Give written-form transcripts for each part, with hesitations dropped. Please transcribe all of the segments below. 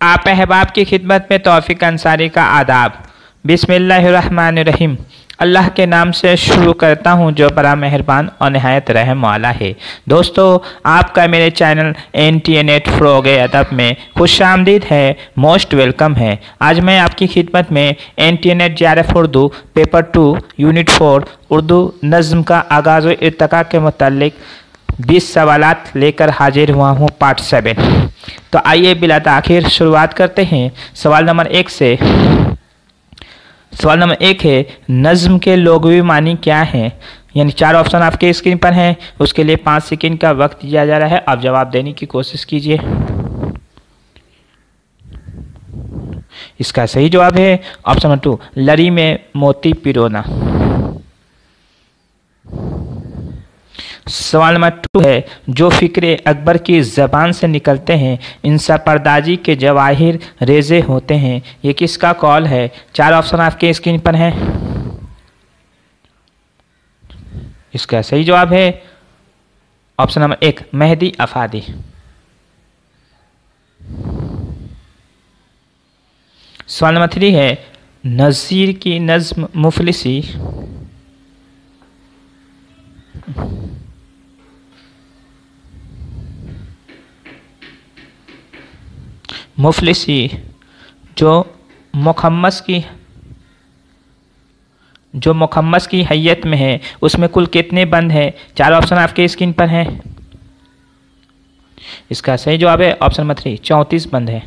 आप अहबाब की खिदमत में तौफीक अंसारी का आदाब। बिस्मिल्लाहिर्रहमानिर्रहीम। अल्लाह के नाम से शुरू करता हूँ जो बड़ा मेहरबान और नहायत रहम वाला है। दोस्तों, आपका मेरे चैनल NTA नेट फ़रोग़ अदब में खुशामदीद है, मोस्ट वेलकम है। आज मैं आपकी खिदमत में NTA net JRF Urdu paper 2 unit 4 Urdu नज़्म का आगाज़ व इर्तिका के मुताल्लिक 20 सवालात लेकर हाजिर हुआ हूँ, पार्ट 7। तो आइए बिला ताख़ीर शुरुआत करते हैं सवाल नंबर 1 से। सवाल नंबर 1 है, नज़्म के लुग़वी मानी क्या है? यानी 4 ऑप्शन आपके स्क्रीन पर हैं, उसके लिए 5 सेकंड का वक्त दिया जा रहा है। आप जवाब देने की कोशिश कीजिए। इसका सही जवाब है ऑप्शन नंबर 2, लड़ी में मोती पिरोना। सवाल नंबर 2 है, जो फ़िक्रे अकबर की ज़बान से निकलते हैं इंसा पर्दाजी के जवाहिर रेज़े होते हैं, ये किसका कौल है? 4 ऑप्शन आपके स्क्रीन पर हैं। इसका सही जवाब है ऑप्शन नंबर 1, मेहदी अफादी। सवाल नंबर 3 है, नज़ीर की नज़्म मुफलिसी जो मुखम्मस की हैयत में है उसमें कुल कितने बंद हैं? 4 ऑप्शन आपके स्क्रीन पर हैं। इसका सही जवाब है ऑप्शन नंबर 3, 34 बंद है।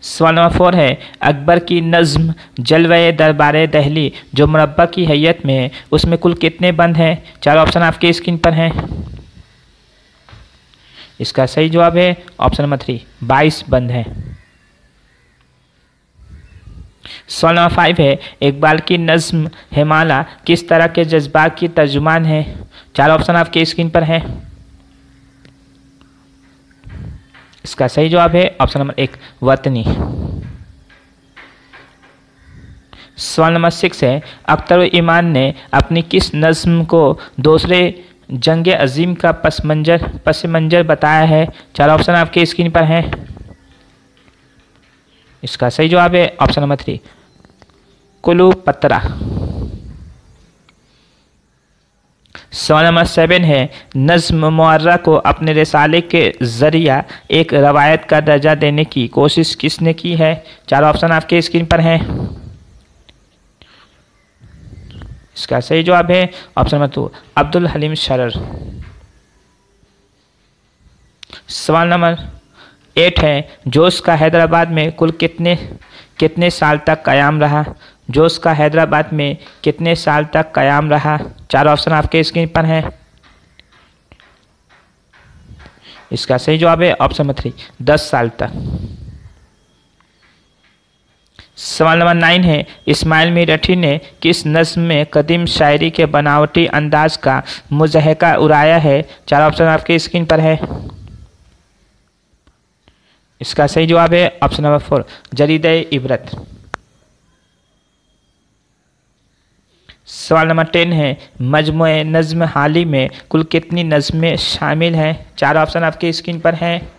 सवाल नंबर 4 है, अकबर की नज़्म जलवे दरबारे दहली जो मुरब्बा की हैयत में है उसमें कुल कितने बंद हैं? 4 ऑप्शन आपके स्क्रीन पर हैं। इसका सही जवाब है ऑप्शन नंबर 3, 22 बंद है। सवाल नंबर 5 है, इकबाल की नज़्म हिमाला किस तरह के जज्बात की तर्जुमान है? 4 ऑप्शन आपके स्क्रीन पर हैं। इसका सही जवाब है ऑप्शन नंबर 1, वतनी। सवाल नंबर 6 है, अख्तर ईमान ने अपनी किस नज़्म को दूसरे जंग अजीम का पस मंजर बताया है? 4 ऑप्शन आपके स्क्रीन पर हैं। इसका सही जवाब है ऑप्शन नंबर 3, कुलूपत्रा। सवाल नंबर 7 है, नज़्म मुअर्रा को अपने रिसाले के ज़रिया एक रवायत का दर्जा देने की कोशिश किसने की है? 4 ऑप्शन आपके स्क्रीन पर हैं। इसका सही जवाब है ऑप्शन नंबर 2, अब्दुल हलीम शरर। सवाल नंबर 8 है, जोश का हैदराबाद में कुल कितने साल तक क़याम रहा? जोश का हैदराबाद में कितने साल तक क़याम रहा? 4 ऑप्शन आपके स्क्रीन पर हैं। इसका सही जवाब है ऑप्शन नंबर 3, 10 साल तक। सवाल नंबर 9 है, इस्माइल मीरठी ने किस नज़्म में कदीम शायरी के बनावटी अंदाज का मुज़हका उड़ाया है? 4 ऑप्शन आपके स्क्रीन पर है। इसका सही जवाब है ऑप्शन नंबर 4, जरीदे इबरत। सवाल नंबर 10 है, मजमुए नज़्म हाली में कुल कितनी नज़्में शामिल हैं? 4 ऑप्शन आपके स्क्रीन पर हैं।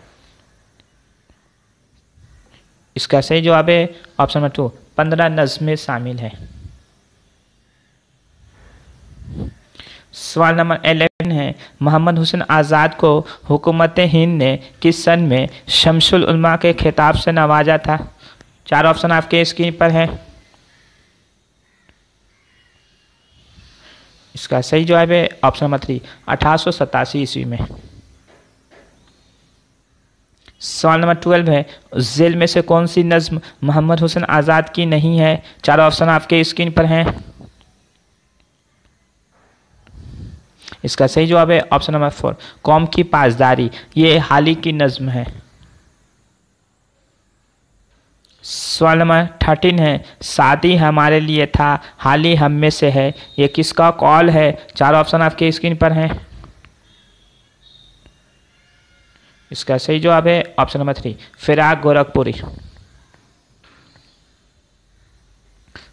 इसका सही जवाब है ऑप्शन नंबर 2, 15 नज़्में शामिल हैं। सवाल नंबर 11 है, मोहम्मद हुसैन आज़ाद को हुकूमत हिंद ने किस सन में शमसुल उलमा के खिताब से नवाजा था? 4 ऑप्शन आपके स्क्रीन पर हैं। इसका सही जवाब है ऑप्शन नंबर 3, 1887 ईस्वी में। सवाल नंबर 12 है, झेल में से कौन सी नज़्म मोहम्मद हुसैन आज़ाद की नहीं है? 4 ऑप्शन आपके स्क्रीन पर हैं। इसका सही जवाब है ऑप्शन नंबर 4, कौम की पासदारी, ये हाली की नज़्म है। सवाल नंबर 13 है, शादी हमारे लिए था हाली हम में से है, ये किसका कौल है? 4 ऑप्शन आपके स्क्रीन पर हैं। इसका सही जवाब है ऑप्शन नंबर 3, फिराक गोरखपुरी।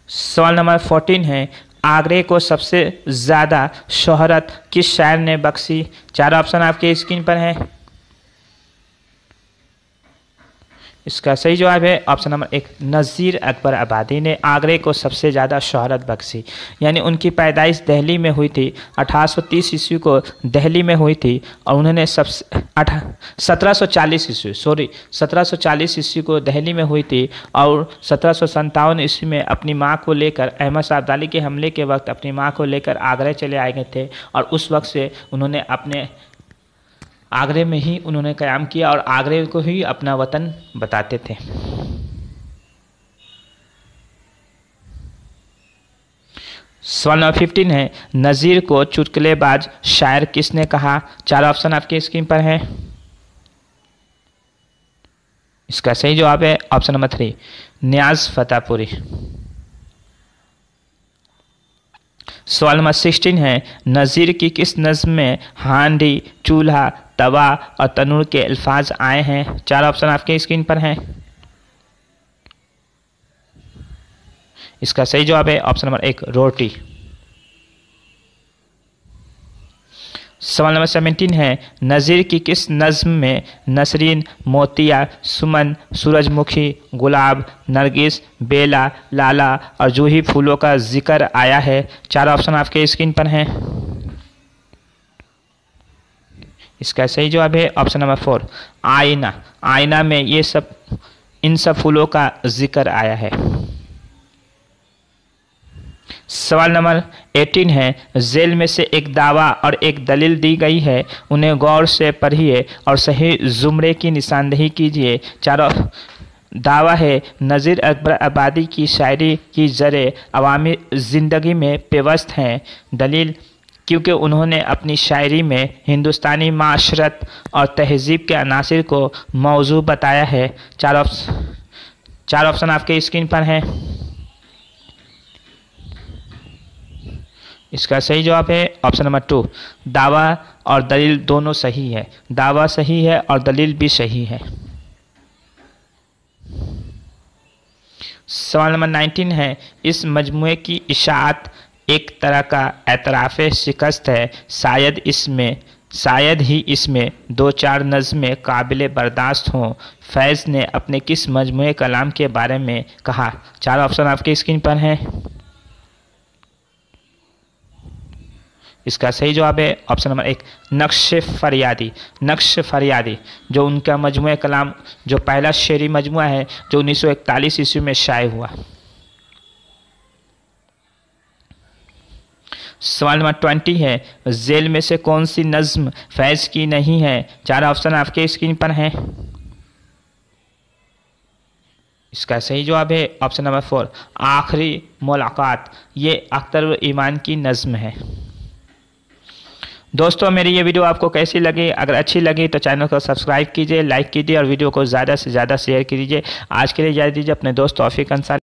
सवाल नंबर 14 है, आगरे को सबसे ज़्यादा शोहरत किस शायर ने बख्शी? 4 ऑप्शन आपके स्क्रीन पर हैं। इसका सही जवाब है ऑप्शन नंबर 1, नज़ीर अकबर आबादी ने आगरे को सबसे ज़्यादा शोहरत बख्शी। यानी उनकी पैदाइश दिल्ली में हुई थी, 1830 ईस्वी को दिल्ली में हुई थी और उन्होंने 1740 ईस्वी को दिल्ली में हुई थी और 1757 ईस्वी में अपनी माँ को लेकर अहमद शाह अब्दाली के हमले के वक्त अपनी माँ को लेकर आगरा चले आए गए थे और उस वक्त से उन्होंने अपने आगरे में ही उन्होंने क़याम किया और आगरे को ही अपना वतन बताते थे। सवाल नंबर 15 है, नज़ीर को चुटकुलेबाज शायर किसने कहा? 4 ऑप्शन आपके स्क्रीन पर हैं। इसका सही जवाब है ऑप्शन नंबर 3, नियाज़ फतेहपुरी। सवाल नंबर 16 है, नज़ीर की किस नज़्म में हांडी, चूल्हा, तवा और तनूर के अल्फाज आए हैं? 4 ऑप्शन आपके स्क्रीन पर हैं। इसका सही जवाब है ऑप्शन नंबर 1, रोटी। सवाल नंबर 17 है, नज़ीर की किस नज़्म में नसरीन, मोतिया, सुमन, सूरजमुखी, गुलाब, नरगिस, बेला, लाला और जूही फूलों का जिक्र आया है? 4 ऑप्शन आपके स्क्रीन पर हैं। इसका सही जवाब है ऑप्शन नंबर 4, आईना। आईना में इन सब फूलों का जिक्र आया है। सवाल नंबर 18 है, जेल में से एक दावा और एक दलील दी गई है, उन्हें गौर से पढ़िए और सही जुमरे की निशानदेही कीजिए। 4 दावा है, नज़ीर अकबर आबादी की शायरी की जड़ें अवामी ज़िंदगी में पेवस्त हैं। दलील, क्योंकि उन्होंने अपनी शायरी में हिंदुस्तानी माशरत और तहज़ीब के अनासिर को मौजू बताया है। 4 ऑप्शन आपके स्क्रीन पर हैं। इसका सही जवाब है ऑप्शन नंबर 2, दावा और दलील दोनों सही है। दावा सही है और दलील भी सही है। सवाल नंबर 19 है, इस मजमूए की इशाअत एक तरह का एतराफ़ शिकस्त है, शायद ही इसमें 2-4 नज़्में काबिल बर्दाश्त हों। फैज़ ने अपने किस मजमूए कलाम के बारे में कहा? 4 ऑप्शन आपके स्क्रीन पर हैं। इसका सही जवाब है ऑप्शन नंबर 1, नक्श फरियादी जो उनका मजमूआ कलाम, जो पहला शेरी मजमूआ है जो 1941 ईस्वी में शाये हुआ। सवाल नंबर 20 है, जेल में से कौन सी नज़्म फैज़ की नहीं है? 4 ऑप्शन आपके स्क्रीन पर हैं। इसका सही जवाब है ऑप्शन नंबर 4, आखिरी मुलाकात। ये अख्तर ईमान की नज़्म है। दोस्तों, मेरी ये वीडियो आपको कैसी लगी? अगर अच्छी लगी तो चैनल को सब्सक्राइब कीजिए, लाइक कीजिए और वीडियो को ज़्यादा से ज़्यादा शेयर कीजिए। आज के लिए इजाज़त दीजिए। अपने दोस्त तौफीक अंसारी।